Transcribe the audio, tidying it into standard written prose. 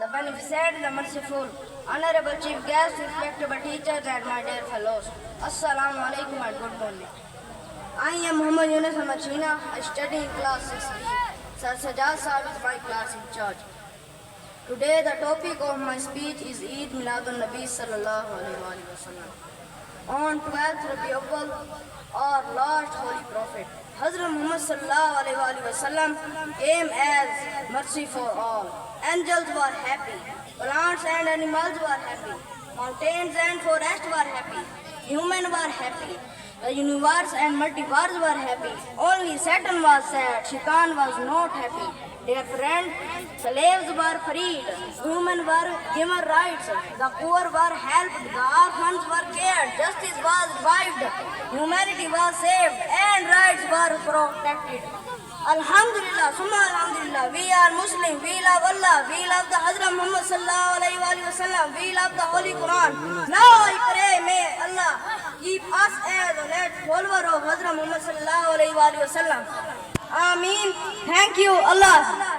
the beneficent, the merciful, honorable chief guests, respectable teachers, and my dear fellows. Assalamu alaikum and good morning. I am Muhammad Yunus Ahmad Sheena. I study in class 6B. Sir Sajjad Sahib is my class in charge. Today the topic of my speech is Eid Miladun Nabi Sallallahu Alaihi Wasallam. On 12th Rabi Awwal, our last holy prophet, Hazrat Muhammad Sallallahu Alaihi Wasallam came as mercy for all. Angels were happy, plants and animals were happy, mountains and forests were happy, humans were happy, the universe and multiverse were happy. Only Satan was sad, Shaitan was not happy. Dear friend, slaves were freed, women were given rights, the poor were helped, the orphans were cared, justice was revived, humanity was saved, and rights were protected. Alhamdulillah, Summa Alhamdulillah, we are Muslim, we love Allah, we love the Hazrat Muhammad Sallallahu Alaihi Wasallam, we love the Holy Quran. Now I pray, may Allah keep us as a late follower of Hazrat Muhammad Sallallahu Alaihi Wasallam. Ameen. Thank you, Allah.